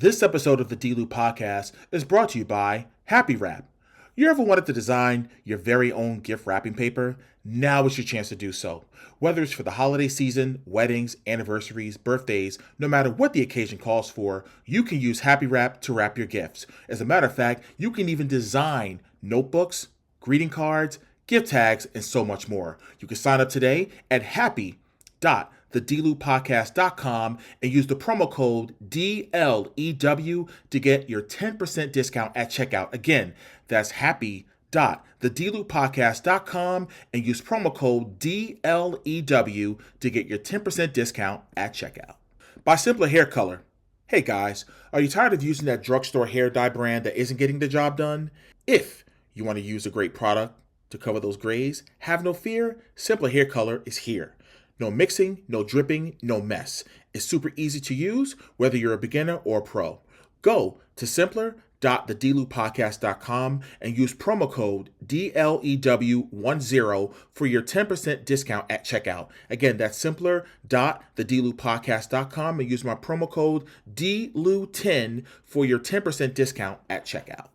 This episode of the D-Lew podcast is brought to you by Happy Wrap. You ever wanted to design your very own gift wrapping paper? Now is your chance to do so. Whether it's for the holiday season, weddings, anniversaries, birthdays, no matter what the occasion calls for, you can use Happy Wrap to wrap your gifts. As a matter of fact, you can even design notebooks, greeting cards, gift tags, and so much more. You can sign up today at happy.thedlewpodcast.com and use the promo code DLEW to get your 10% discount at checkout. Again, that's happy.thedlewpodcast.com and use promo code DLEW to get your 10% discount at checkout. By Simpler Hair Color. Hey guys, are you tired of using that drugstore hair dye brand that isn't getting the job done? If you want to use a great product to cover those grays, have no fear, Simpler Hair Color is here. No mixing, no dripping, no mess. It's super easy to use, whether you're a beginner or a pro. Go to simpler.thedlewpodcast.com and use promo code DLEW10 for your 10% discount at checkout. Again, that's simpler.thedlewpodcast.com and use my promo code DLEW10 for your 10% discount at checkout.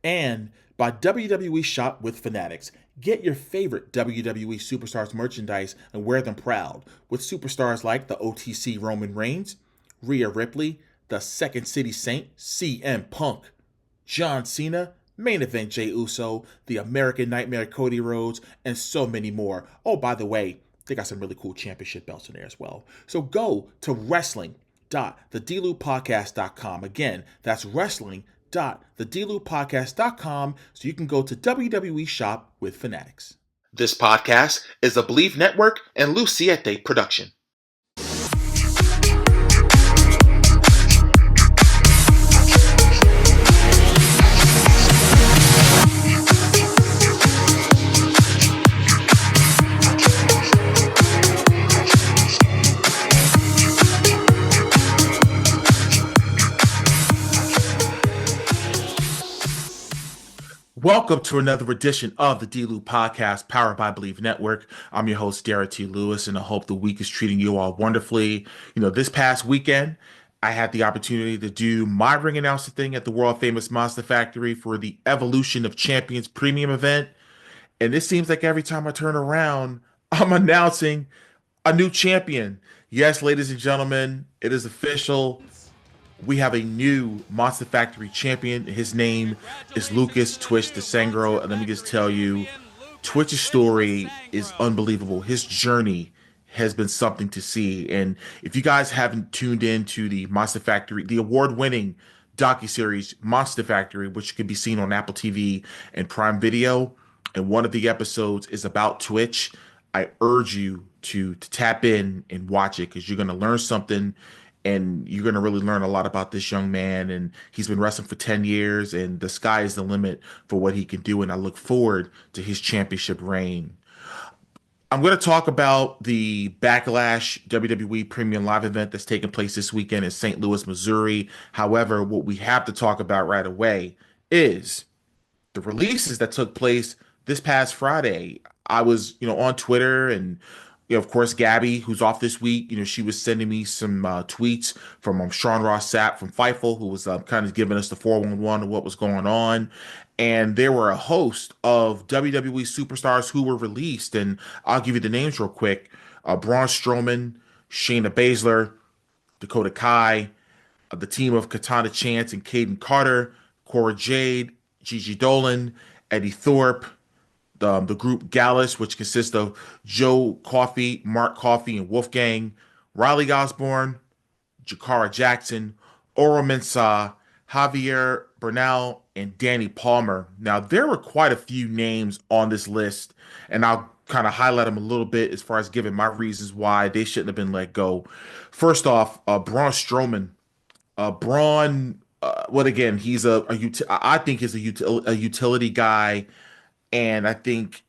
And by WWE Shop with Fanatics. Get your favorite WWE Superstars merchandise and wear them proud with superstars like the OTC Roman Reigns, Rhea Ripley, the Second City Saint CM Punk, John Cena, Main Event Jey Uso, the American Nightmare Cody Rhodes, and so many more. Oh, by the way, they got some really cool championship belts in there as well. So go to wrestling.thedlewpodcast.com. Again, that's wrestling.thedlewpodcast.com so you can go to WWE Shop with Fanatics. This podcast is a Believe Network and Siete production. Welcome to another edition of the D-Lew podcast powered by Believe Network. I'm your host, Derrick T. Lewis, and I hope the week is treating you all wonderfully. This past weekend, I had the opportunity to do my ring announcer thing at the world famous Monster Factory for the Evolution of Champions premium event. And it seems like every time I turn around, I'm announcing a new champion. Yes, ladies and gentlemen, it is official. We have a new Monster Factory champion. His name is Lucas Twitch DeSangro. And let me just tell you, Twitch's story is unbelievable. His journey has been something to see. And if you guys haven't tuned into the Monster Factory, the award-winning docuseries Monster Factory, which can be seen on Apple TV and Prime Video, and one of the episodes is about Twitch, I urge you to tap in and watch it because you're going to learn something. And you're going to really learn a lot about this young man. And he's been wrestling for 10 years, and the sky is the limit for what he can do. And I look forward to his championship reign. I'm going to talk about the Backlash WWE Premium Live event that's taking place this weekend in St. Louis, Missouri. However, what we have to talk about right away is the releases that took place this past Friday. I was, on Twitter and of course, Gabby, who's off this week, she was sending me some tweets from Sean Ross Sapp from Fightful, who was kind of giving us the 411 of what was going on. And there were a host of WWE superstars who were released. And I'll give you the names real quick. Braun Strowman, Shayna Baszler, Dakota Kai, the team of Katana Chance and Caden Carter, Cora Jade, Gigi Dolan, Eddie Thorpe, the group Gallus, which consists of Joe Coffey, Mark Coffey, and Wolfgang, Riley Osborne, Jakara Jackson, Oro Mensah, Javier Bernal, and Danny Palmer. Now, there were quite a few names on this list, and I'll kind of highlight them a little bit as far as giving my reasons why they shouldn't have been let go. First off, Braun Strowman. Braun, well, again, I think he's a utility guy. And I think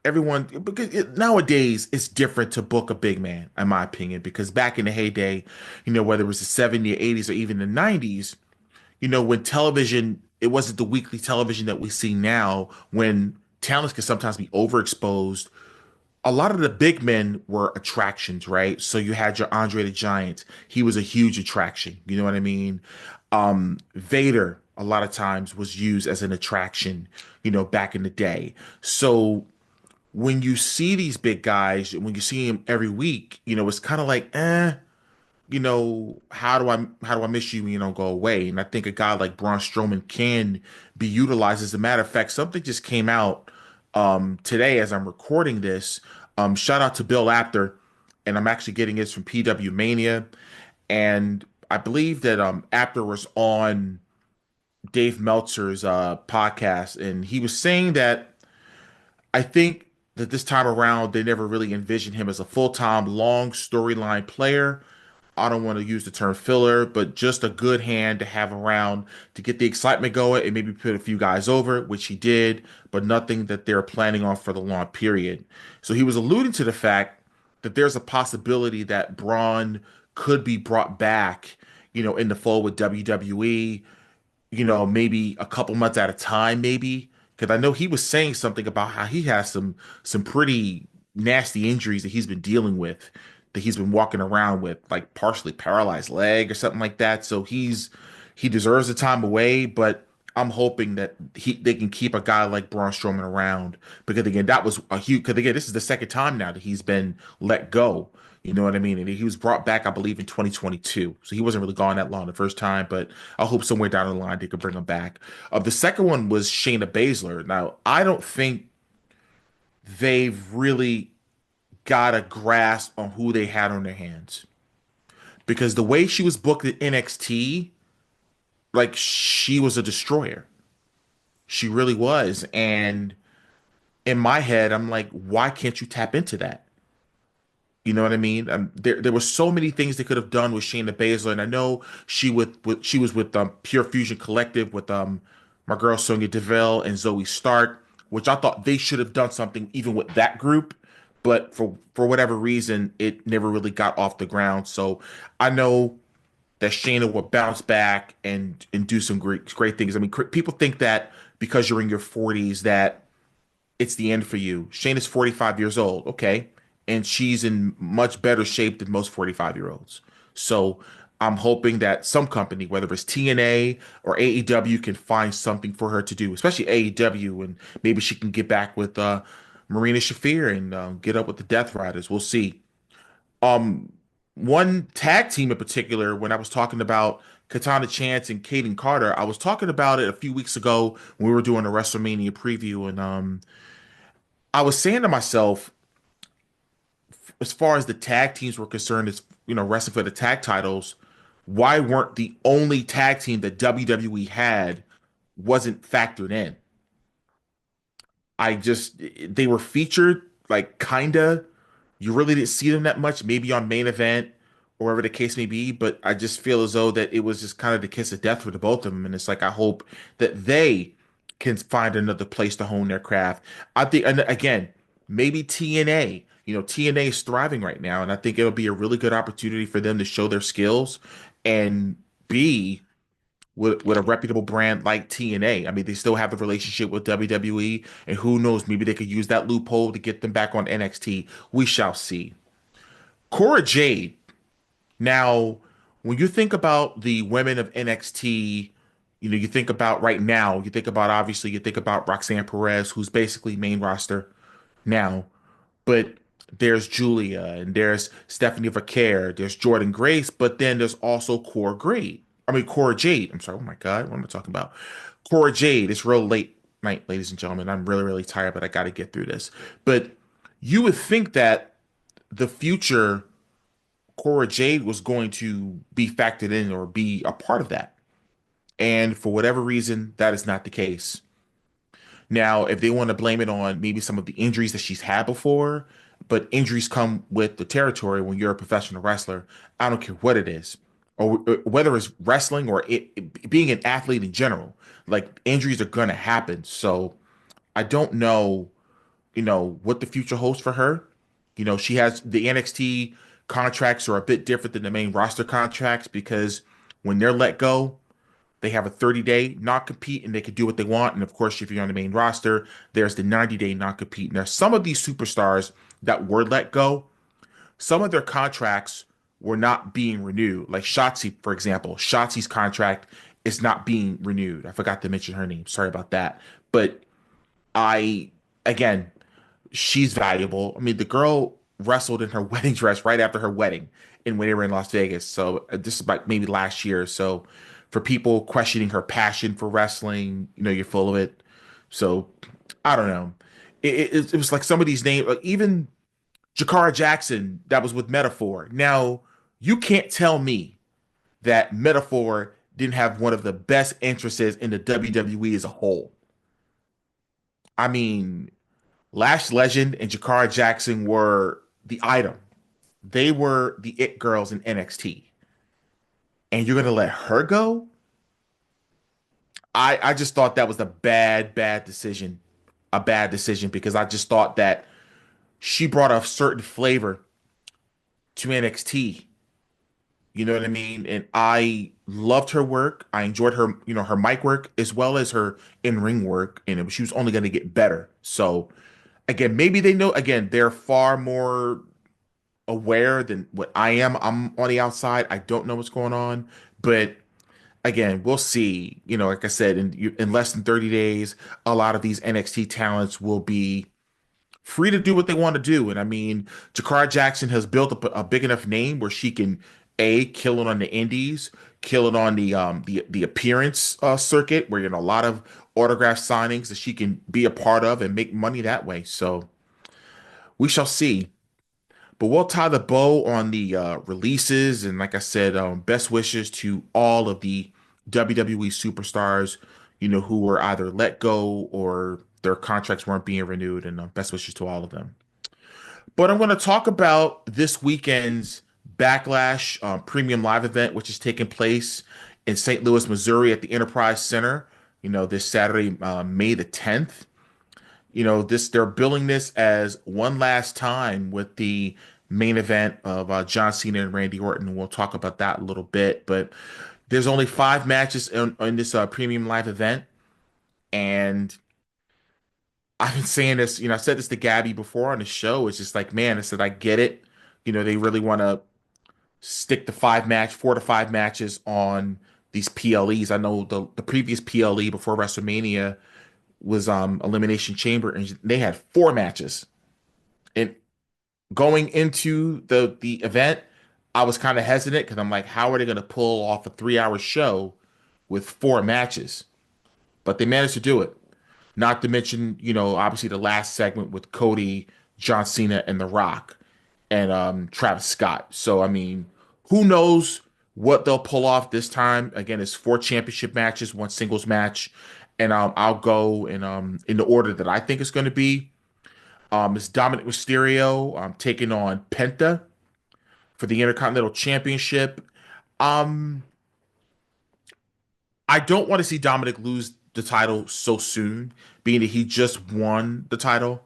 because nowadays it's different to book a big man, in my opinion, because back in the heyday, whether it was the 70s or 80s or even the 90s, when television, it wasn't the weekly television that we see now, when talents can sometimes be overexposed a lot of the big men were attractions, right? So you had your Andre the Giant. He was a huge attraction. You know what I mean? Vader, a lot of times, was used as an attraction, back in the day. So when you see these big guys, when you see them every week, it's kind of like, how do I miss you when you don't go away? And I think a guy like Braun Strowman can be utilized. As a matter of fact, something just came out today as I'm recording this. Shout out to Bill Apter, and I'm actually getting this from PW Mania. And I believe that Apter was on Dave Meltzer's podcast, and he was saying that I think that this time around they never really envisioned him as a full-time long storyline player. I don't want to use the term filler, but just a good hand to have around to get the excitement going and maybe put a few guys over, which he did, but nothing that they're planning on for the long period. So he was alluding to the fact that there's a possibility that Braun could be brought back, in the fold with WWE, maybe a couple months at a time, maybe. Because I know he was saying something about how he has some pretty nasty injuries that he's been dealing with, that he's been walking around with, like partially paralyzed leg or something like that. So he deserves the time away, but I'm hoping that they can keep a guy like Braun Strowman around because again, that was a huge. Because again, this is the second time now that he's been let go. You know what I mean? And he was brought back, I believe, in 2022. So he wasn't really gone that long the first time, but I hope somewhere down the line they could bring him back. The second one was Shayna Baszler. Now, I don't think they've really got a grasp on who they had on their hands because the way she was booked at NXT, like she was a destroyer. She really was. And in my head, I'm like, why can't you tap into that? You know what I mean? There were so many things they could have done with Shayna Baszler, and I know she was with Pure Fusion Collective with my girl Sonya Deville and Zoe Stark, which I thought they should have done something even with that group, but for whatever reason, it never really got off the ground. So I know that Shayna will bounce back and do some great things. I mean, people think that because you're in your 40s that it's the end for you. Shayna's 45 years old, okay, and she's in much better shape than most 45-year-olds. So I'm hoping that some company, whether it's TNA or AEW, can find something for her to do, especially AEW, and maybe she can get back with Marina Shafir and get up with the Death Riders. We'll see. Um, One tag team in particular, when I was talking about Katana Chance and Kaden Carter, I was talking about it a few weeks ago when we were doing a WrestleMania preview, and I was saying to myself, as far as the tag teams were concerned, as wrestling for the tag titles, why weren't the only tag team that WWE had wasn't factored in? They were featured like kinda. You really didn't see them that much, maybe on main event or wherever the case may be. But I just feel as though that it was just kind of the kiss of death for the both of them. And it's like I hope that they can find another place to hone their craft. I think, and again, maybe TNA. TNA is thriving right now, and I think it'll be a really good opportunity for them to show their skills and be with a reputable brand like TNA. I mean, they still have the relationship with WWE, and who knows, maybe they could use that loophole to get them back on NXT. We shall see. Cora Jade. Now, when you think about the women of NXT, you think about right now, you think about obviously, you think about Roxanne Perez, who's basically main roster now, but there's Julia and there's Stephanie Vaquer, there's Jordan Grace, but then there's also Cora Jade. I mean Cora Jade. I'm sorry. Oh my God, what am I talking about? Cora Jade. It's real late night, ladies and gentlemen. I'm really, really tired, but I got to get through this. But you would think that the future Cora Jade was going to be factored in or be a part of that. And for whatever reason, that is not the case. Now, if they want to blame it on maybe some of the injuries that she's had before, but injuries come with the territory when you're a professional wrestler. I don't care what it is, or whether it's wrestling or being an athlete in general. Like injuries are gonna happen. So I don't know, what the future holds for her. She has the NXT contracts are a bit different than the main roster contracts because when they're let go, They have a 30-day non-compete and they can do what they want. And of course, if you're on the main roster, there's the 90-day non-compete. Now, some of these superstars that were let go, some of their contracts were not being renewed. Like Shotzi, for example, Shotzi's contract is not being renewed. I forgot to mention her name. Sorry about that. But I, again, she's valuable. I mean, the girl wrestled in her wedding dress right after her wedding and when they were in Las Vegas. So this is like maybe last year. So for people questioning her passion for wrestling, you're full of it. So I don't know. It was like some of these names, like even Jakara Jackson that was with Metaphor. Now, you can't tell me that Metaphor didn't have one of the best entrances in the WWE as a whole. I mean, Lash Legend and Jakara Jackson were the item. They were the it girls in NXT. And you're gonna let her go? I just thought that was a bad decision. A bad decision because I just thought that she brought a certain flavor to NXT. You know what I mean? And I loved her work. I enjoyed her, her mic work as well as her in-ring work. And she was only going to get better. So again, maybe they know, again, they're far more aware than what I am. I'm on the outside. I don't know what's going on. But again, we'll see. Like I said, in less than 30 days, a lot of these NXT talents will be free to do what they want to do. And I mean, Jakara Jackson has built up a big enough name where she can kill it on the indies, kill it on the appearance circuit, where a lot of autograph signings that she can be a part of and make money that way. So we shall see. But we'll tie the bow on the releases, and like I said, best wishes to all of the WWE superstars, who were either let go or their contracts weren't being renewed, and best wishes to all of them. But I'm going to talk about this weekend's Backlash Premium Live event, which is taking place in St. Louis, Missouri, at the Enterprise Center. This Saturday, May the 10th. They're billing this as one last time with the main event of John Cena and Randy Orton. We'll talk about that a little bit, but there's only 5 matches on this premium live event, and I've been saying this. I said this to Gabby before on the show. It's just like, man, I said I get it. They really want to stick to 4 to 5 matches on these PLEs. I know the previous PLE before WrestleMania was Elimination Chamber, and they had 4 matches. And going into the event, I was kind of hesitant because I'm like, how are they going to pull off a 3-hour show with 4 matches? But they managed to do it. Not to mention, obviously the last segment with Cody, John Cena, and The Rock, and Travis Scott. So I mean, who knows what they'll pull off this time? Again, it's 4 championship matches, 1 singles match, and I'll go in the order that I think it's going to be. It's Dominic Mysterio taking on Penta for the Intercontinental Championship. Um, I don't want to see Dominic lose the title so soon, being that he just won the title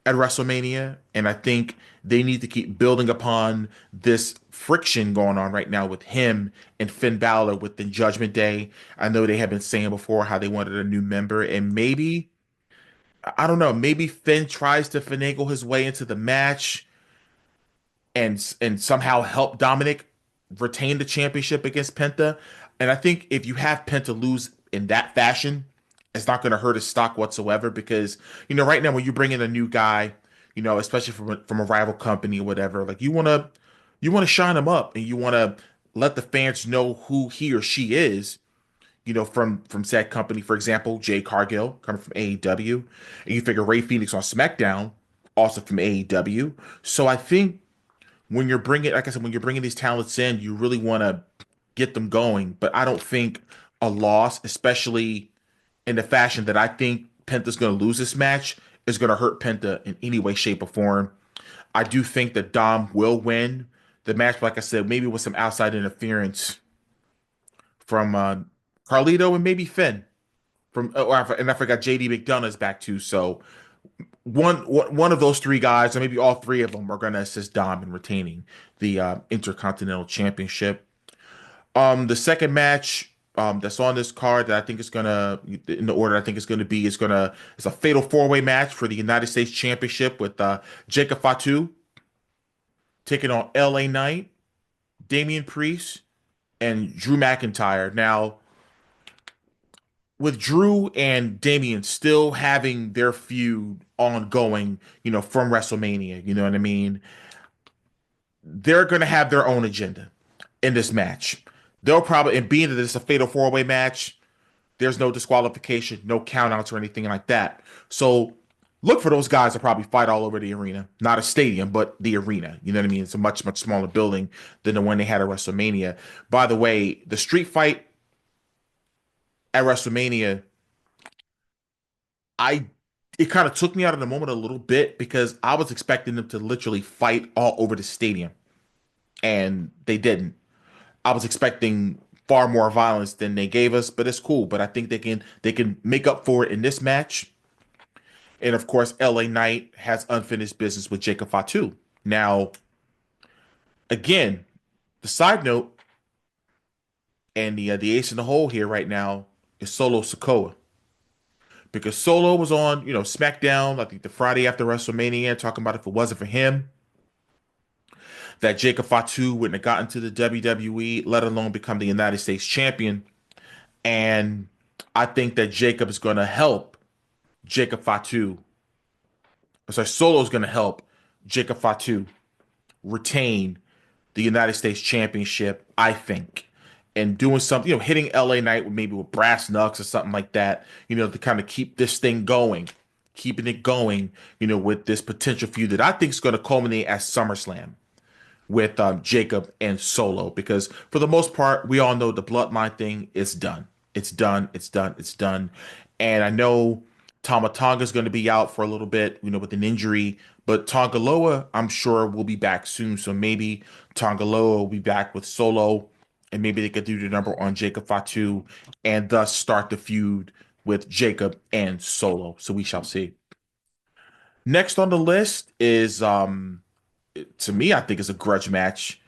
at WrestleMania, and I think they need to keep building upon this friction going on right now with him and Finn Balor within Judgment Day. I know they have been saying before how they wanted a new member, and maybe I don't know, maybe Finn tries to finagle his way into the match and somehow help Dominic retain the championship against Penta. And I think if you have Penta lose in that fashion, it's not going to hurt his stock whatsoever because right now when you bring in a new guy, especially from a rival company or whatever, like you want to shine him up and you want to let the fans know who he or she is, from said company. For example, Jay Cargill coming from AEW, and you figure Ray Phoenix on SmackDown, also from AEW. So I think when you're bringing, like I said, when you're bringing these talents in, you really want to get them going. But I don't think a loss, especially in the fashion that I think Penta's going to lose this match, is going to hurt Penta in any way, shape, or form. I do think that Dom will win the match, like I said, maybe with some outside interference from Carlito and maybe Finn. And I forgot JD McDonough is back too. So one of those 3 guys, or maybe all 3 of them, are going to assist Dom in retaining the Intercontinental Championship. The second match, that's on this card that I think is gonna in the order I think it's gonna be it's a fatal four-way match for the United States Championship with Jacob Fatu taking on LA Knight, Damian Priest, and Drew McIntyre. Now, with Drew and Damian still having their feud ongoing, from WrestleMania, you know what I mean? They're going to have their own agenda in this match. They'll probably, and being that it's a fatal four-way match, there's no disqualification, no countouts or anything like that. So look for those guys to probably fight all over the arena. Not a stadium, but the arena. You know what I mean? It's a much, much smaller building than the one they had at WrestleMania. By the way, the street fight at WrestleMania, I it kind of took me out of the moment a little bit because I was expecting them to literally fight all over the stadium, and they didn't. I was expecting far more violence than they gave us, but it's cool. But I think they can make up for it in this match. And of course, LA Knight has unfinished business with Jacob Fatu. Now, again, the side note and the ace in the hole here right now is Solo Sikoa because Solo was on SmackDown I think the Friday after WrestleMania talking about if it wasn't for him that Jacob Fatu wouldn't have gotten to the WWE, let alone become the United States champion. And I think that Jacob is going to help Jacob Fatu. Sorry, Solo is going to help Jacob Fatu retain the United States Championship, I think. And doing something, hitting LA Knight with maybe with brass knucks or something like that, to kind of keep this thing going, keeping it going, with this potential feud that I think is going to culminate at SummerSlam with Jacob and Solo because for the most part, we all know the bloodline thing is done. It's done. It's done. It's done. And I know Tama Tonga is going to be out for a little bit, with an injury, but Tongaloa, I'm sure, will be back soon. So maybe Tongaloa will be back with Solo, and maybe they could do the number on Jacob Fatu and thus start the feud with Jacob and Solo. So we shall see. Next on the list is to me, I think it's a grudge match,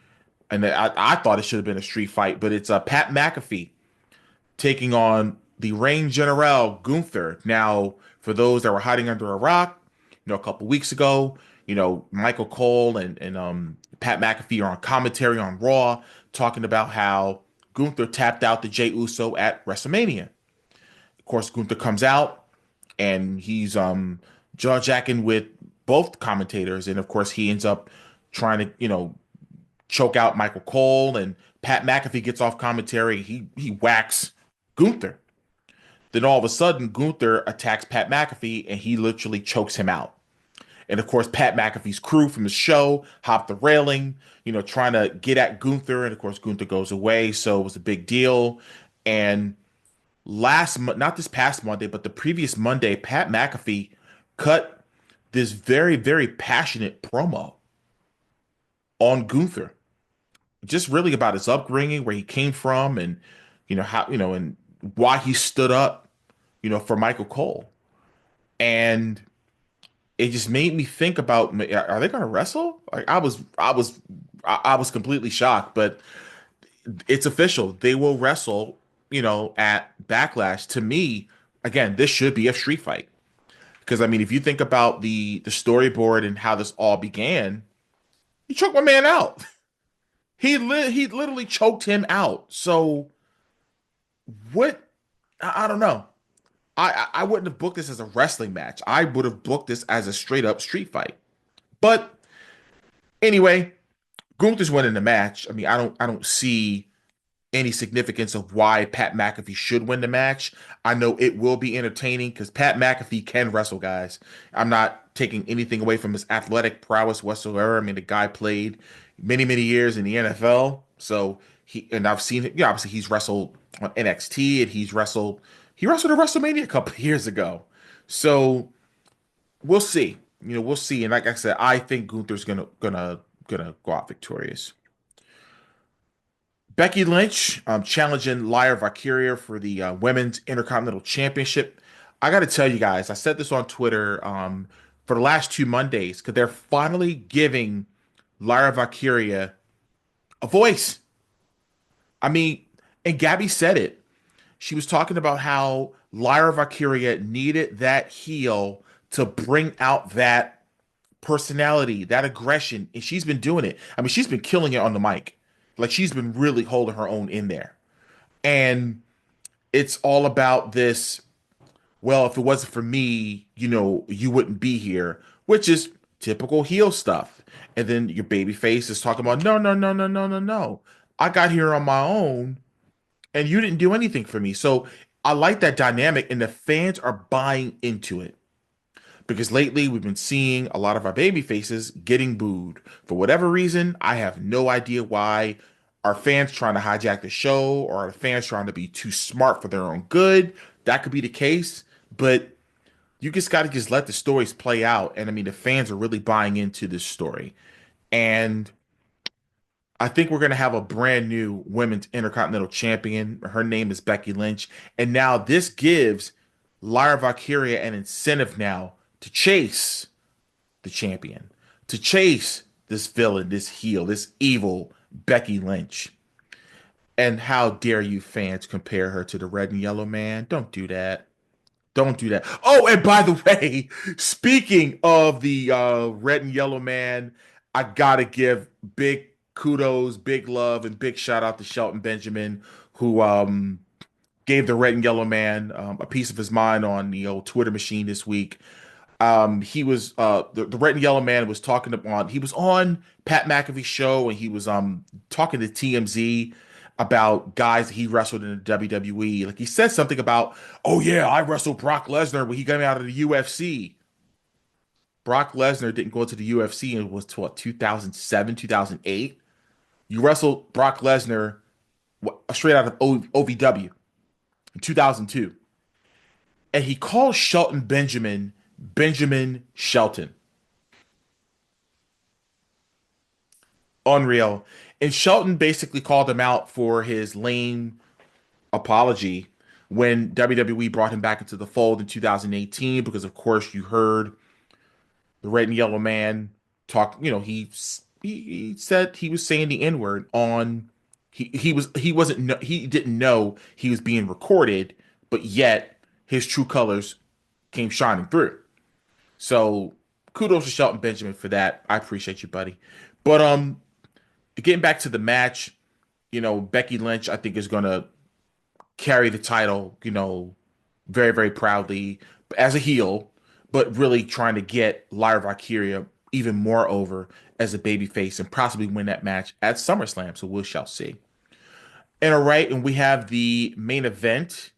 and I thought it should have been a street fight, but it's Pat McAfee taking on the Reign General Gunther. Now, for those that were hiding under a rock, a couple weeks ago, Michael Cole and Pat McAfee are on commentary on Raw talking about how Gunther tapped out the Jey Uso at WrestleMania. Of course, Gunther comes out and he's jaw-jacking with both commentators, and of course he ends up trying to choke out Michael Cole, and Pat McAfee gets off commentary. He whacks Gunther. Then all of a sudden Gunther attacks Pat McAfee and he literally chokes him out. And of course Pat McAfee's crew from the show hop the railing, trying to get at Gunther, and of course Gunther goes away, so it was a big deal. And not this past Monday, but the previous Monday, Pat McAfee cut this very, very passionate promo on Gunther, just really about his upbringing, where he came from, and how and why he stood up, for Michael Cole. And it just made me think about, are they going to wrestle? Like I was completely shocked, but it's official. They will wrestle, at Backlash. To me, again, this should be a street fight. Because I mean, if you think about the storyboard and how this all began, he choked my man out. He literally choked him out. So what? I don't know. I wouldn't have booked this as a wrestling match. I would have booked this as a straight up street fight. But anyway, Gunther's winning the match. I mean, I don't see any significance of why Pat McAfee should win the match. I know it will be entertaining because Pat McAfee can wrestle, guys. I'm not taking anything away from his athletic prowess whatsoever. I mean, the guy played many, many years in the NFL. So I've seen it. Yeah, obviously he's wrestled on NXT and he wrestled at WrestleMania a couple of years ago. So we'll see. We'll see. And like I said, I think Gunther's gonna go out victorious. Becky Lynch challenging Lyra Valkyria for the Women's Intercontinental Championship. I got to tell you guys, I said this on Twitter for the last 2 Mondays because they're finally giving Lyra Valkyria a voice. I mean, and Gabby said it. she was talking about how Lyra Valkyria needed that heel to bring out that personality, that aggression, and she's been doing it. I mean, she's been killing it on the mic. Like she's been really holding her own in there. And it's all about this, well, if it wasn't for me, you wouldn't be here, which is typical heel stuff. And then your baby face is talking about, no, no, no, no, no, no, no. I got here on my own and you didn't do anything for me. So I like that dynamic, and the fans are buying into it because lately we've been seeing a lot of our baby faces getting booed for whatever reason. I have no idea why. Are fans trying to hijack the show, or are the fans trying to be too smart for their own good? That could be the case, but you just got to just let the stories play out. And I mean, the fans are really buying into this story. And I think we're going to have a brand new women's intercontinental champion. Her name is Becky Lynch. And now this gives Lyra Valkyria an incentive now to chase the champion, to chase this villain, this heel, this evil Becky Lynch. And how dare you fans compare her to the red and yellow man? Don't do that. Don't do that. Oh, and by the way, speaking of the red and yellow man, I gotta give big kudos, big love, and big shout out to Shelton Benjamin, who gave the red and yellow man a piece of his mind on the old Twitter machine this week. He was the red and yellow man was talking about, he was on Pat McAfee's show, and he was talking to TMZ about guys that he wrestled in the WWE. Like he said something about, oh yeah, I wrestled Brock Lesnar when he got out of the UFC. Brock Lesnar didn't go to the UFC and was to what, 2007, 2008. You wrestled Brock Lesnar straight out of OVW in 2002. And he called Shelton Benjamin Benjamin Shelton. Unreal. And Shelton basically called him out for his lame apology when WWE brought him back into the fold in 2018, because of course you heard the red and yellow man talk, he said he was saying the N-word on he wasn't he didn't know he was being recorded, but yet his true colors came shining through. So kudos to Shelton Benjamin for that. I appreciate you, buddy. But getting back to the match, Becky Lynch, I think, is gonna carry the title, very, very proudly as a heel, but really trying to get Lyra Valkyria even more over as a babyface and possibly win that match at SummerSlam. So we shall see. And all right, and we have the main event,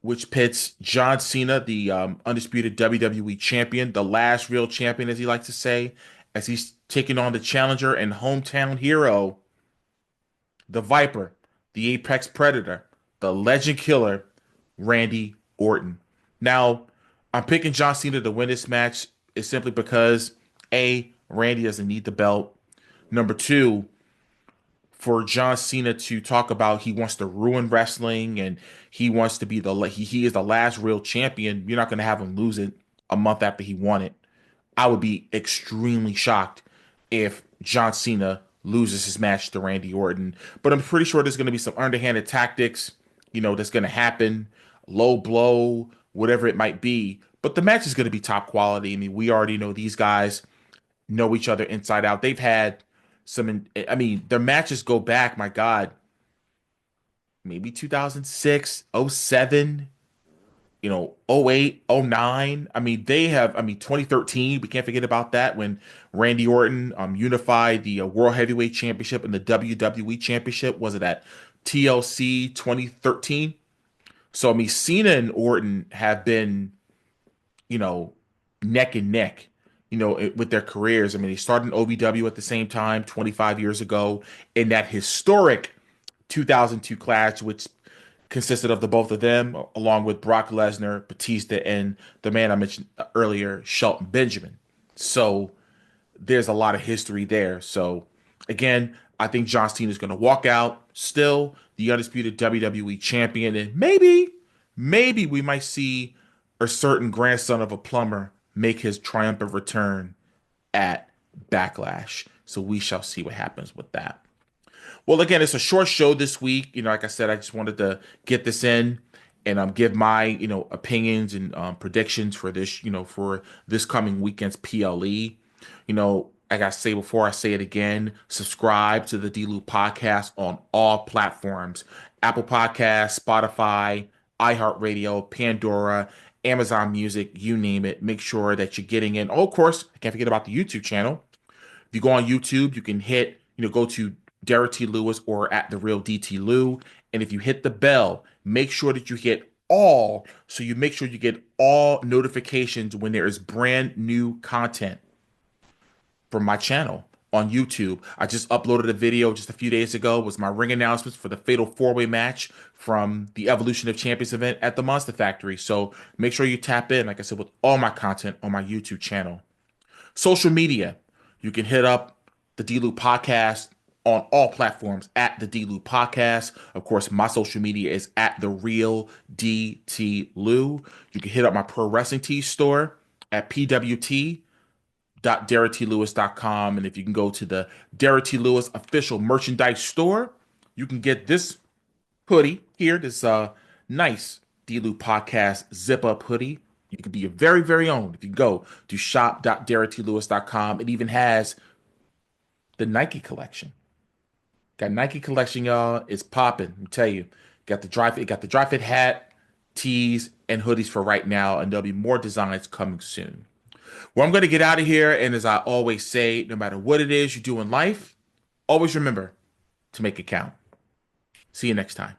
which pits John Cena, the undisputed WWE champion, the last real champion, as he likes to say, as he's taking on the challenger and hometown hero, the Viper, the Apex Predator, the Legend Killer, Randy Orton. Now, I'm picking John Cena to win this match is simply because A, Randy doesn't need the belt. Number two, for John Cena to talk about he wants to ruin wrestling and he wants to be he is the last real champion, you're not going to have him lose it a month after he won it. I would be extremely shocked if John Cena loses his match to Randy Orton. But I'm pretty sure there's going to be some underhanded tactics, that's going to happen, low blow, whatever it might be. But the match is going to be top quality. I mean, we already know these guys know each other inside out. They've had I mean, their matches go back, my God, maybe 2006, '07, '08, '09. I mean, 2013, we can't forget about that when Randy Orton unified the World Heavyweight Championship and the WWE Championship. Was it at TLC 2013? So, I mean, Cena and Orton have been, you know, neck and neck, with their careers. I mean, they started in OVW at the same time 25 years ago in that historic 2002 clash, which consisted of the both of them, along with Brock Lesnar, Batista, and the man I mentioned earlier, Shelton Benjamin. So there's a lot of history there. So again, I think John Cena is going to walk out still the undisputed WWE champion, and maybe we might see a certain grandson of a plumber make his triumphant return at Backlash. So we shall see what happens with that. Well, again, it's a short show this week. Like I said, I just wanted to get this in and give my opinions and predictions for this for this coming weekend's PLE. Like I say before, I say it again. Subscribe to the D-Lew podcast on all platforms: Apple Podcasts, Spotify, iHeartRadio, Pandora, Amazon Music, you name it. Make sure that you're getting in. Oh, of course, I can't forget about the YouTube channel. If you go on YouTube, you can go to Derrick T. Lewis or at the real DT Lew. And if you hit the bell, make sure that you hit all, so you make sure you get all notifications when there is brand new content from my channel on YouTube. I just uploaded a video just a few days ago. It was my ring announcements for the Fatal 4-Way match from the Evolution of Champions event at the Monster Factory. So make sure you tap in, like I said, with all my content on my YouTube channel. Social media, you can hit up the D-Lew podcast on all platforms at the D-Lew podcast. Of course, my social media is at the real DT Lew. You can hit up my pro wrestling tee store at pwt.derricklewis.com. And if you can go to the Derrick T. Lewis official merchandise store, you can get this hoodie here, this nice D-Lew podcast zip up hoodie. You can be your very, very own if you go to shop.derricklewis.com. It even has the Nike collection. Got Nike collection, y'all. It's popping. Let me tell you. Got the dry fit hat, tees, and hoodies for right now, and there'll be more designs coming soon. Well, I'm gonna get out of here, and as I always say, no matter what it is you do in life, always remember to make it count. See you next time.